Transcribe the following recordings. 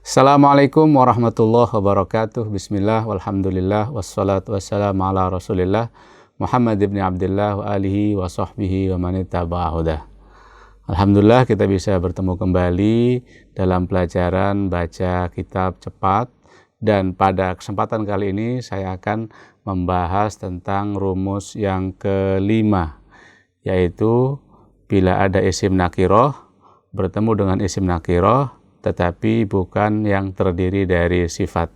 Assalamualaikum warahmatullahi wabarakatuh. Bismillah, walhamdulillah, wassalatu wassalamu ala rasulillah Muhammad ibn Abdullah wa alihi wa sahbihi wa manittaba'a hudah. Alhamdulillah kita bisa bertemu kembali dalam pelajaran baca kitab cepat, dan pada kesempatan kali ini saya akan membahas tentang rumus yang kelima, yaitu bila ada isim nakiroh bertemu dengan isim nakiroh tetapi bukan yang terdiri dari sifat.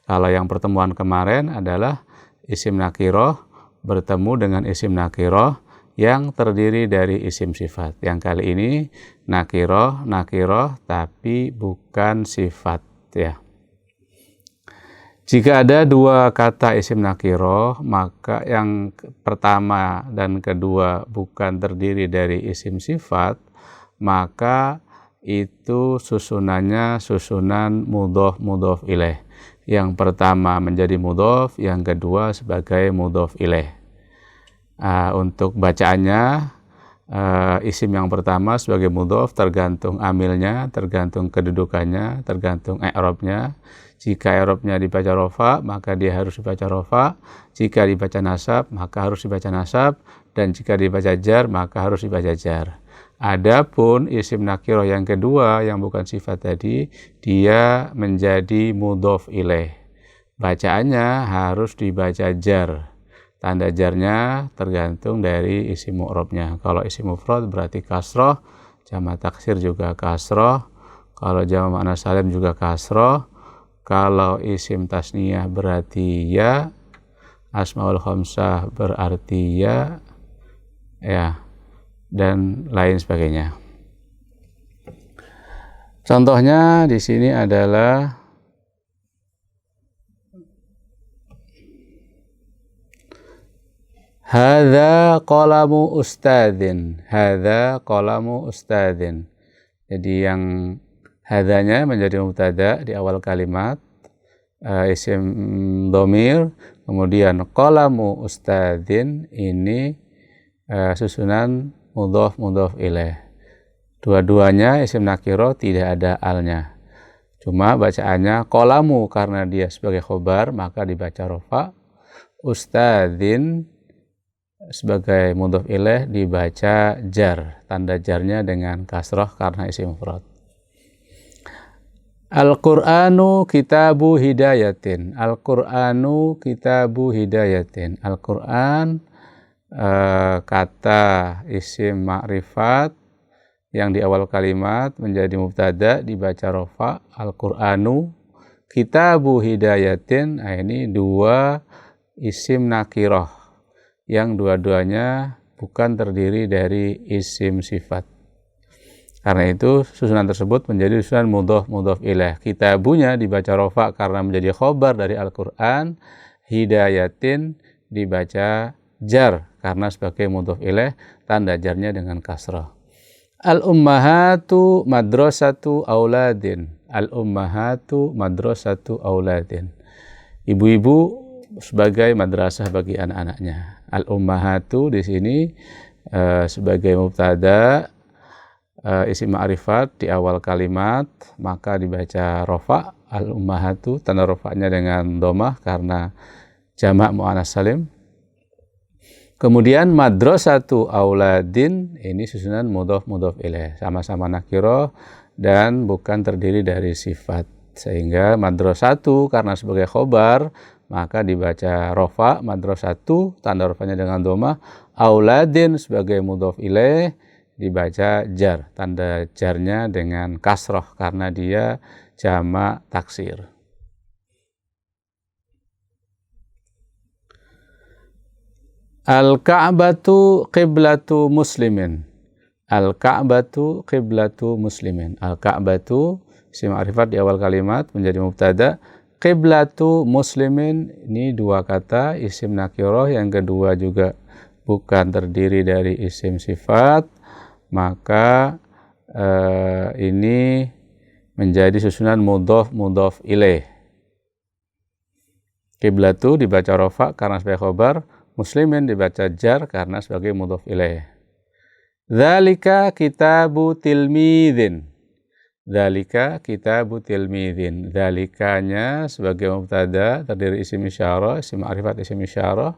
Kalau yang pertemuan kemarin adalah isim nakiroh bertemu dengan isim nakiroh yang terdiri dari isim sifat. Yang kali ini nakiroh tapi bukan sifat, ya. Jika ada dua kata isim nakiroh, maka yang pertama dan kedua bukan terdiri dari isim sifat, maka itu susunannya susunan mudhof ilaih. Yang pertama menjadi mudhof, yang kedua sebagai mudhof ilaih. Untuk bacaannya, isim yang pertama sebagai mudhof tergantung amilnya, tergantung kedudukannya, tergantung i'rabnya. Jika i'rabnya dibaca rofa, maka dia harus dibaca rofa. Jika dibaca nasab, maka harus dibaca nasab. Dan jika dibaca jar, maka harus dibaca jar. Adapun isim nakiroh yang kedua yang bukan sifat tadi, dia menjadi mudhof ilaih. Bacaannya harus dibaca jar. Tanda jarnya tergantung dari isim mu'rabnya. Kalau isim mufrad berarti kasroh, jamak taksir juga kasroh. Kalau jamak muannats salim juga kasroh. Kalau isim tasniyah berarti ya. Asmaul khamsah berarti ya. Dan lain sebagainya. Contohnya di sini adalah hadza qalamu ustadzin. Hadza qalamu ustadzin. Jadi yang hadzanya menjadi mubtada di awal kalimat, isim dhamir, kemudian qalamu ustadzin ini susunan mudhof ilaih. Dua-duanya isim nakiro, tidak ada alnya. Cuma bacaannya qalamu karena dia sebagai khobar maka dibaca rofa. Ustadzin sebagai mudhof ilaih dibaca jar. Tanda jarnya dengan kasroh karena isim mufrad. Al-Qur'anu kitabu hidayatin. Al-Qur'anu kitabu hidayatin. Al-Qur'an kata isim ma'rifat yang di awal kalimat menjadi mubtada dibaca rofa. Al-Qur'anu kitabu hidayatin. Ini dua isim nakiroh yang dua-duanya bukan terdiri dari isim sifat. Karena itu susunan tersebut menjadi susunan mudhof ilaih. Kitabunya dibaca rofa karena menjadi khobar dari Al-Qur'an. Hidayatin dibaca jar karena sebagai mudhof ilaih, tanda jarnya dengan kasrah. Al-ummahatu madrasatu auladin. Al-ummahatu madrasatu auladin. Ibu-ibu sebagai madrasah bagi anak-anaknya. Al-ummahatu di sini sebagai mubtada, isim ma'rifat di awal kalimat, maka dibaca rofa. Al-ummahatu, tanda rofanya dengan domah karena jamak muannats salim. Kemudian madrasatu auladin ini susunan mudhof ilaih, sama-sama nakiro dan bukan terdiri dari sifat. Sehingga madrasatu karena sebagai khobar maka dibaca rofa. Madrasatu tanda rofanya dengan domah. Auladin sebagai mudhof ilaih dibaca jar. Tanda jarnya dengan kasroh karena dia jamak taksir. Al-Ka'batu qiblatu muslimin. Al-Ka'batu qiblatu muslimin. Al-Ka'batu isim ma'rifat di awal kalimat menjadi mubtada. Qiblatu muslimin ini dua kata isim nakiroh, yang kedua juga bukan terdiri dari isim sifat, maka ini menjadi susunan mudhof ilaih. Qiblatu dibaca rofa karena sebagai khobar. Muslimin dibaca jar karena sebagai mudhof ilaih. Dzalika kitabu tilmidin. Dzalika kitabu tilmidin. Dzalikanya sebagai mubtada terdiri isim isyarah, isim ma'rifat, isim isyarah.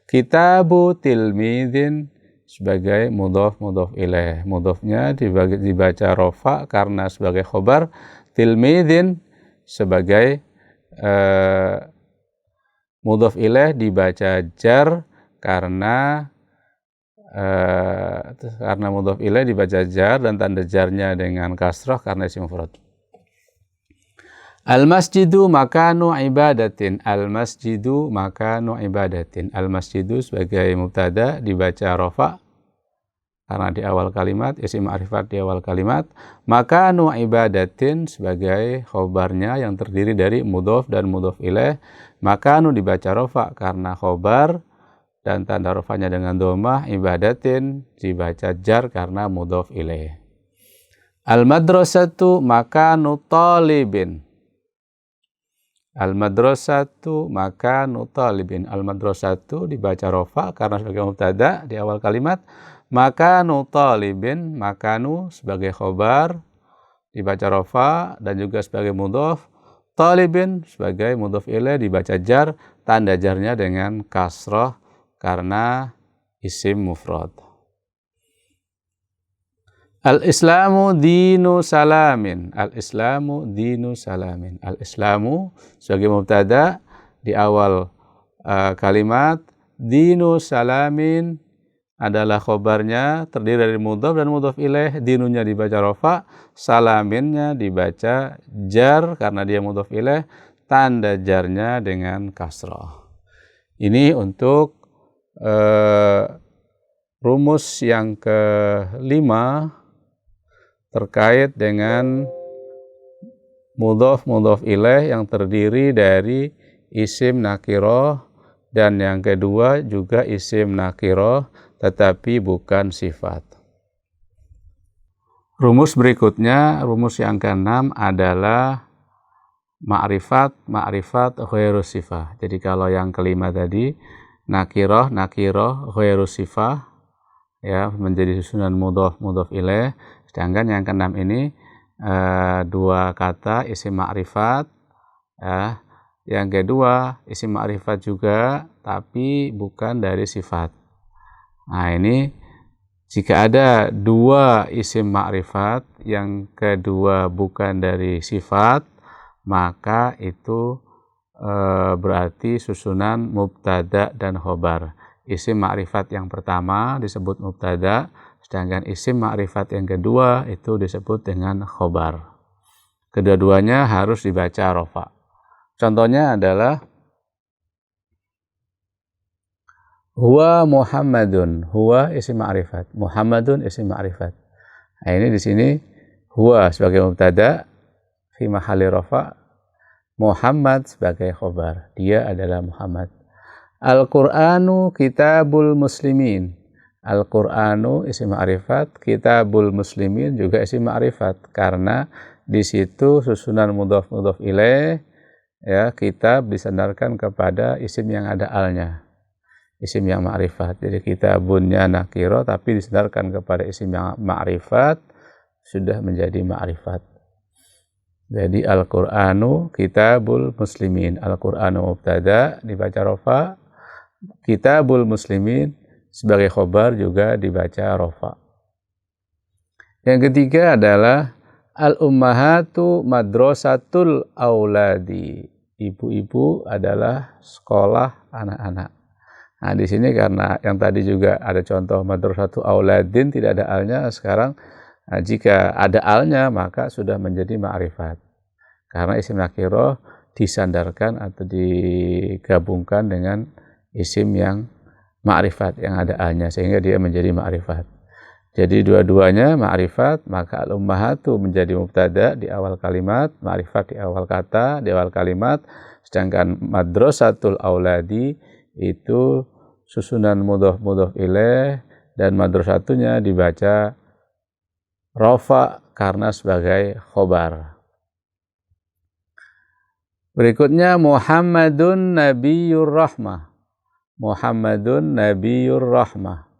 Kitabu tilmidin sebagai mudhof ilaih. Mudhofnya dibaca rofa karena sebagai khobar, tilmidin sebagai mudhof ilaih dibaca jar karena mudhof ilaih dibaca jar dan tanda jarnya dengan kasrah karena isim mufrad. Al-masjidu makanu ibadatin. Al-masjidu makanu ibadatin. Al-masjidu sebagai mubtada dibaca rofa karena di awal kalimat, isim ma'rifat di awal kalimat. Makanu ibadatin sebagai khobarnya yang terdiri dari mudhof dan mudhof ilaih. Makanu dibaca rofa karena khobar dan tanda rofanya dengan domah. Ibadatin dibaca jar karena mudhof ilaih. Al-madrasatu makanu talibin. Al-madrasatu makanu talibin. Al-madrasatu dibaca rofa karena sebagai mubtada di awal kalimat. Makanu talibin, makanu sebagai khobar dibaca rofa dan juga sebagai mudhof. Talibin sebagai mudhof ilaih dibaca jar, tanda jarnya dengan kasrah karena isim mufrad. Al-islamu dinu salamin. Al-islamu dinu salamin. Al-islamu sebagai mubtada di awal kalimat. Dinu salamin adalah khobarnya terdiri dari mudhof dan mudhof ilaih. Dinunya dibaca rofa, salaminnya dibaca jar karena dia mudhof ilaih, tanda jarnya dengan kasrah. Ini untuk rumus yang kelima terkait dengan mudhof ilaih yang terdiri dari isim nakirah dan yang kedua juga isim nakirah tetapi bukan sifat. Rumus berikutnya, rumus yang keenam adalah ma'rifat ghairu sifah. Jadi kalau yang kelima tadi nakirah ghairu sifah ya menjadi susunan mudhof ilaih. Sedangkan yang keenam ini dua kata isim ma'rifat ya. Yang kedua isim ma'rifat juga tapi bukan dari sifat. Nah, ini jika ada dua isim ma'rifat yang kedua bukan dari sifat, maka itu berarti susunan mubtada dan khobar. Isim ma'rifat yang pertama disebut mubtada, sedangkan isim ma'rifat yang kedua itu disebut dengan khobar. Kedua-duanya harus dibaca rofa. Contohnya adalah huwa Muhammadun. Huwa isim ma'rifat, Muhammadun isim ma'rifat. Nah, ini di sini huwa sebagai mubtada fi mahalli rafa, Muhammad sebagai khobar. Dia adalah Muhammad. Al-Qur'anu kitabul muslimin. Al-Qur'anu isim ma'rifat, kitabul muslimin juga isim ma'rifat karena di situ susunan mudhof ilaih ya, kitab disandarkan kepada isim yang ada alnya. Isim yang ma'rifat. Jadi kitabunnya nakirah tapi disandarkan kepada isim yang ma'rifat sudah menjadi ma'rifat. Jadi Al-Qur'anu kitabul muslimin. Al-Qur'anu mubtada dibaca rofa, kitabul muslimin sebagai khobar juga dibaca rofa. Yang ketiga adalah al-ummahatu madrasatul auladi. Ibu-ibu adalah sekolah anak-anak. Nah, di sini karena yang tadi juga ada contoh madrasatul auladin tidak ada alnya, sekarang jika ada alnya maka sudah menjadi ma'rifat. Karena isim nakirah disandarkan atau digabungkan dengan isim yang ma'rifat yang ada alnya sehingga dia menjadi ma'rifat. Jadi dua-duanya ma'rifat, maka al-ummahatu menjadi mubtada di awal kalimat, ma'rifat di awal kata, di awal kalimat, sedangkan madrasatul auladi itu susunan mudhof ilaih dan madrasatunya dibaca rofa karena sebagai khobar. Berikutnya Muhammadun Nabiyur Rahmah. Muhammadun Nabiyur Rahmah.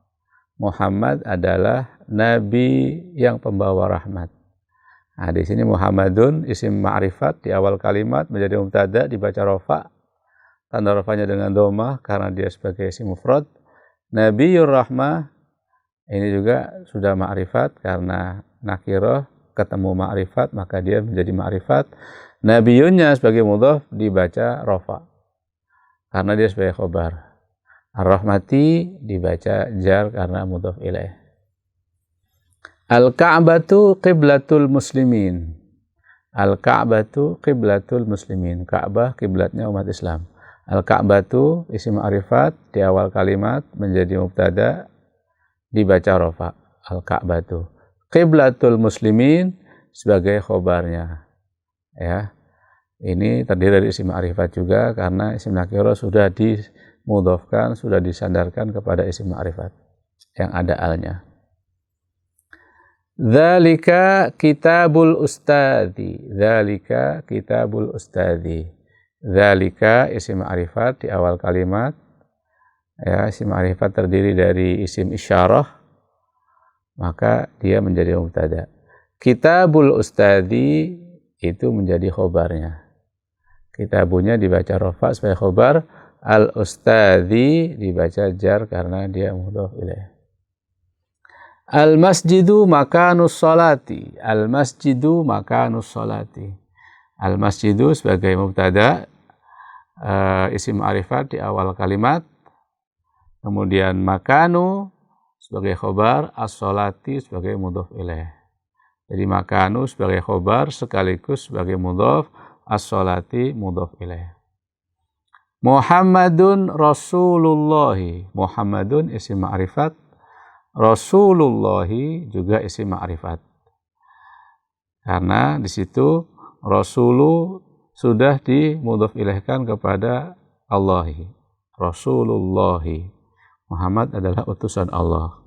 Muhammad adalah nabi yang pembawa rahmat. Nah, di sini Muhammadun isim ma'rifat di awal kalimat menjadi mubtada dibaca rafa. Tanda rafanya dengan dhammah karena dia sebagai isim mufrad. Nabiyur rahmah ini juga sudah ma'rifat karena nakirah ketemu ma'rifat maka dia menjadi ma'rifat. Nabiyunnya sebagai mudhaf dibaca rafa karena dia sebagai khobar. Ar-rahmati dibaca jar karena mudhaf ilaih. Al-Ka'batu qiblatul muslimin. Al-Ka'batu qiblatul muslimin. Ka'bah kiblatnya umat Islam. Al-Ka'batu isim ma'rifat di awal kalimat menjadi mubtada dibaca rafa. Al-Ka'batu. Qiblatul muslimin sebagai khobarnya. Ya. Ini terdiri dari isim ma'rifat juga karena isim nakirah sudah dimudhafkan, sudah disandarkan kepada isim ma'rifat yang ada alnya. Dzalika kitabul ustadzi. Dzalika kitabul ustadzi. Dzalika isim ma'rifat di awal kalimat. Ya, isim ma'rifat terdiri dari isim isyarah, maka dia menjadi mubtada. Kitabul ustadzi itu menjadi khobarnya. Kitabunya dibaca rafa sebagai khobar, al ustadzi dibaca jar karena dia mudhaf ilaih. Al-masjidu makanus sholati. Al-masjidu makanus sholati. Al-masjidu sebagai mubtada, isim ma'rifat di awal kalimat. Kemudian makanu sebagai khobar, as-sholati sebagai mudhaf ilaih. Jadi makanu sebagai khobar sekaligus sebagai mudhaf, as-sholati mudhaf ilaih. Muhammadun Rasulullahi. Muhammadun isim ma'rifat. Rasulullahi juga isim ma'rifat. Karena di situ Rasulu sudah dimudhaf ilaihkan kepada Allahi. Rasulullahi. Muhammad adalah utusan Allah.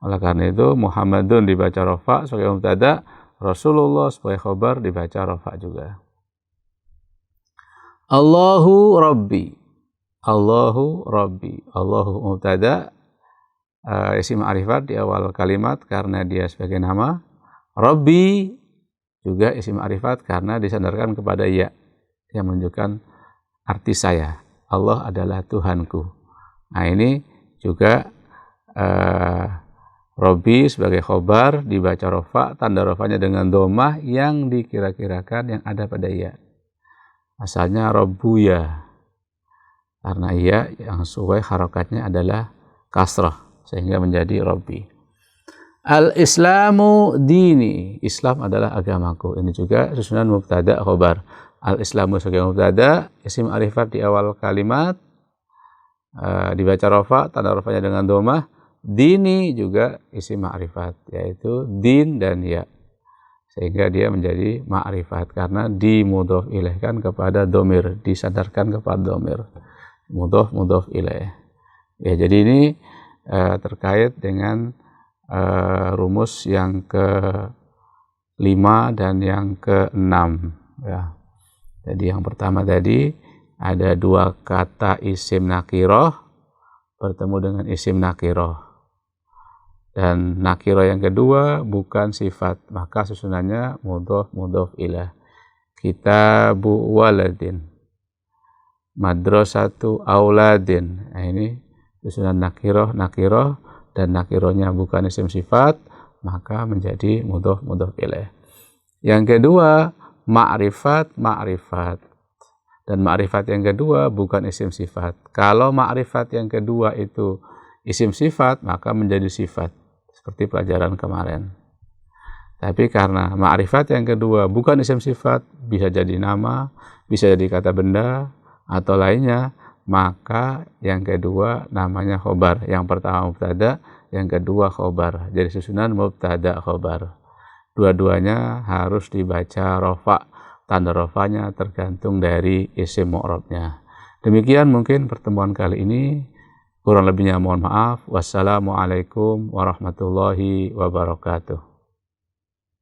Oleh karena itu Muhammadun dibaca rafa sebagai mubtada, Rasulullah sebagai khabar dibaca rafa juga. Allahu Rabbi. Allahu Rabbi. Allahu mubtada, isim ma'rifat di awal kalimat karena dia sebagai nama. Rabbi juga isim ma'rifat karena disandarkan kepada ya yang menunjukkan arti saya. Allah adalah Tuhanku. Nah ini juga Rabbi sebagai khobar dibaca rafa, tanda rafanya dengan dhammah yang dikira-kirakan yang ada pada ya. Asalnya Rabbuya karena ya yang sesuai harokatnya adalah kasrah sehingga menjadi Rabbi. Al-Islamu dini. Islam adalah agamaku. Ini juga susunan mubtada khobar. Al-Islamu sebagai mubtada, isim ma'rifat di awal kalimat dibaca rafa, tanda rafanya dengan dhammah. Dini juga isim ma'rifat, yaitu din dan ya. Sehingga dia menjadi ma'rifat karena dimudhaf ilaihkan kepada dhamir, disandarkan kepada dhamir. Mudhaf ilaih. Ya, jadi ini terkait dengan rumus yang ke-5 dan yang ke-6 ya. Jadi yang pertama tadi ada dua kata isim nakirah bertemu dengan isim nakirah, dan nakirah yang kedua bukan sifat, maka susunannya mudhaf ilaih. Kitabu waladin, madrasatu auladin. Nah ini susunan nakirah dan nakirahnya bukan isim sifat, maka menjadi mudhaf ilaih. Yang kedua ma'rifat, dan ma'rifat yang kedua bukan isim sifat. Kalau ma'rifat yang kedua itu isim sifat, maka menjadi sifat seperti pelajaran kemarin. Tapi karena ma'rifat yang kedua bukan isim sifat, bisa jadi nama, bisa jadi kata benda atau lainnya, maka yang kedua namanya khobar. Yang pertama mubtada, yang kedua khobar. Jadi susunan mubtada khobar. Dua-duanya harus dibaca rafa. Tanda rafanya tergantung dari isim mu'rabnya. Demikian mungkin pertemuan kali ini. Kurang lebihnya mohon maaf. Wassalamualaikum warahmatullahi wabarakatuh.